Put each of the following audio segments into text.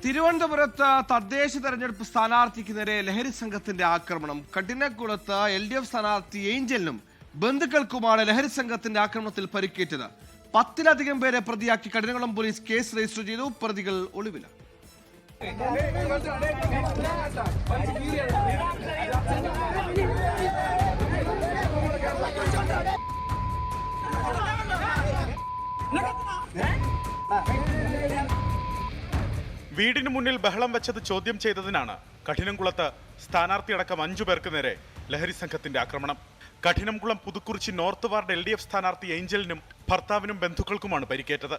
തിരുവനന്തപുരത്ത് തദ്ദേശ തെരഞ്ഞെടുപ്പ് സ്ഥാനാർത്ഥിക്ക് നേരെ ലഹരി സംഘത്തിന്റെ ആക്രമണം. കഠിനക്കുളത്ത് LDF സ്ഥാനാർത്ഥി ഏഞ്ചലിനും ബന്ധുക്കൾക്കുമാണ് ലഹരി സംഘത്തിന്റെ ആക്രമണത്തിൽ പരിക്കേറ്റത്. 10ലധികം പേരെ പ്രതിയാക്കി കഠിനകുളം പോലീസ് കേസ് രജിസ്റ്റർ ചെയ്തു. പ്രതികൾ ഒളിവിലാണ്. വീടിന് മുന്നിൽ ബഹളം വെച്ചത് ചോദ്യം ചെയ്തതിനാണ് കഠിനംകുളത്ത് സ്ഥാനാർത്ഥിയടക്കം 5 പേർക്ക് നേരെ ലഹരി സംഘത്തിന്റെ ആക്രമണം. Kadinamkulam Puthukurichi north ward LDF സ്ഥാനാർത്ഥി ഏഞ്ചലിനും ഭർത്താവിനും ബന്ധുക്കൾക്കുമാണ് പരിക്കേറ്റത്.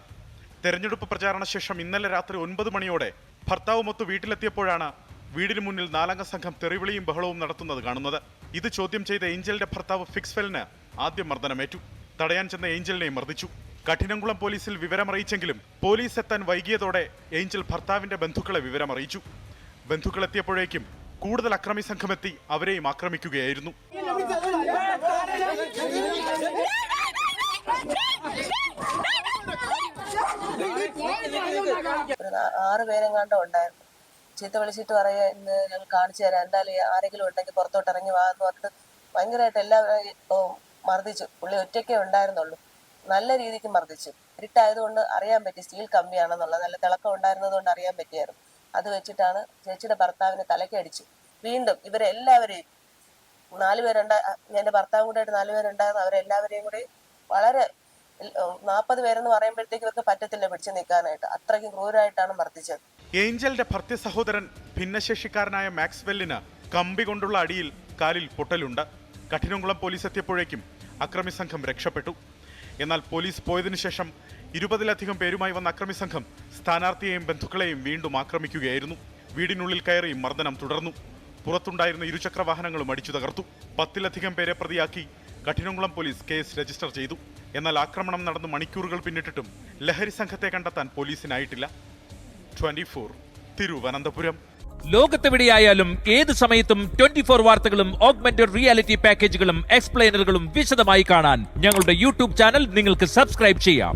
തെരഞ്ഞെടുപ്പ് പ്രചാരണ ശേഷം ഇന്നലെ രാത്രി 9 മണിയോടെ ഭർത്താവുമൊത്ത് വീട്ടിലെത്തിയപ്പോഴാണ് വീടിന് മുന്നിൽ 4-അംഗ സംഘം തെറിവിളിയും ബഹളവും നടത്തുന്നത് കാണുന്നത്. ഇത് ചോദ്യം ചെയ്ത ഏഞ്ചലിന്റെ ഭർത്താവ് ഫിക്സ്വെലിന് ആദ്യം മർദ്ദനമേറ്റു. തടയാൻ ചെന്ന ഏഞ്ചലിനെ മർദ്ദിച്ചു. കഠിനംകുളം പോലീസിൽ വിവരമറിയിച്ചെങ്കിലും പോലീസ് എത്താൻ വൈകിയതോടെ ഏഞ്ചൽ ഭർത്താവിന്റെ ബന്ധുക്കളെ വിവരമറിയിച്ചു. ബന്ധുക്കളെത്തിയപ്പോഴേക്കും കൂടുതൽ അക്രമി സംഘമെത്തി അവരെയും ആക്രമിക്കുകയായിരുന്നു. ആറ് പേരെങ്ങാണ്ടോ ഉണ്ടായിരുന്നു. ചീത്ത വിളിച്ചിട്ട് പറയാ, ഇന്ന് ഞങ്ങൾ കാണിച്ചു തരാം, എന്തായാലും ആരെങ്കിലും ഉണ്ടെങ്കിൽ പുറത്തോട്ട് ഇറങ്ങി വാ എന്ന് പറഞ്ഞിട്ട് ഭയങ്കരമായിട്ട് എല്ലാവരും മർദ്ദിച്ചു. പുള്ളി ഒറ്റയ്ക്കേ ഉണ്ടായിരുന്നുള്ളൂ. നല്ല രീതിക്ക് മർദ്ദിച്ചു. ഇരുട്ടായതുകൊണ്ട് അറിയാൻ പറ്റി സ്റ്റീൽ കമ്പിയാണെന്നുള്ളത്. നല്ല തിളക്കം ഉണ്ടായിരുന്നത് കൊണ്ട് അറിയാൻ പറ്റിയായിരുന്നു. അത് വെച്ചിട്ടാണ് ചേച്ചിയുടെ ഭർത്താവിനെ തലക്കടിച്ചു. വീണ്ടും ഇവരെല്ലാവരെയും 4 എൻ്റെ ഭർത്താവും കൂടെ ആയിട്ട് 4 പേരുണ്ടായിരുന്നു. അവരെല്ലാവരെയും കൂടി വളരെ 40 പേരെന്ന് പറയുമ്പോഴത്തേക്ക് ഇവർക്ക് പറ്റത്തില്ല പിടിച്ചു നിൽക്കാനായിട്ട്. അത്രയ്ക്കും ക്രൂരമായിട്ടാണ് മർദ്ദിച്ചത്. ഏഞ്ചലിന്റെ ഭർത്തൃ സഹോദരൻ ഭിന്നശേഷിക്കാരനായ മാക്സ്വെല്ലിന് കമ്പി കൊണ്ടുള്ള അടിയിൽ കാലിൽ പൊട്ടലുണ്ട്. കഠിനംകുളം പോലീസ് എത്തിയപ്പോഴേക്കും അക്രമി സംഘം രക്ഷപ്പെട്ടു. എന്നാൽ പോലീസ് പോയതിനു ശേഷം 20ലധികം പേരുമായി വന്ന അക്രമി സംഘം സ്ഥാനാർത്ഥിയെയും ബന്ധുക്കളെയും വീണ്ടും ആക്രമിക്കുകയായിരുന്നു. വീടിനുള്ളിൽ കയറി മർദ്ദനം തുടർന്നു. പുറത്തുണ്ടായിരുന്ന ഇരുചക്ര വാഹനങ്ങളും അടിച്ചു തകർത്തു. 10ലധികം പേരെ പ്രതിയാക്കി കഠിനംകുളം പോലീസ് കേസ് രജിസ്റ്റർ ചെയ്തു. എന്നാൽ ആക്രമണം നടന്ന് മണിക്കൂറുകൾ പിന്നിട്ടിട്ടും ലഹരി സംഘത്തെ കണ്ടെത്താൻ പോലീസിനായിട്ടില്ല. 24 തിരുവനന്തപുരം. ലോകത്തെവിടെയായാലും ഏത് സമയത്തും 24 വാർത്തകളും ഓഗ്മെന്റഡ് റിയാലിറ്റി പാക്കേജുകളും എക്സ്പ്ലെയിനറുകളും വിശദമായി കാണാൻ ഞങ്ങളുടെ YouTube ചാനൽ നിങ്ങൾക്ക് സബ്സ്ക്രൈബ് ചെയ്യാം.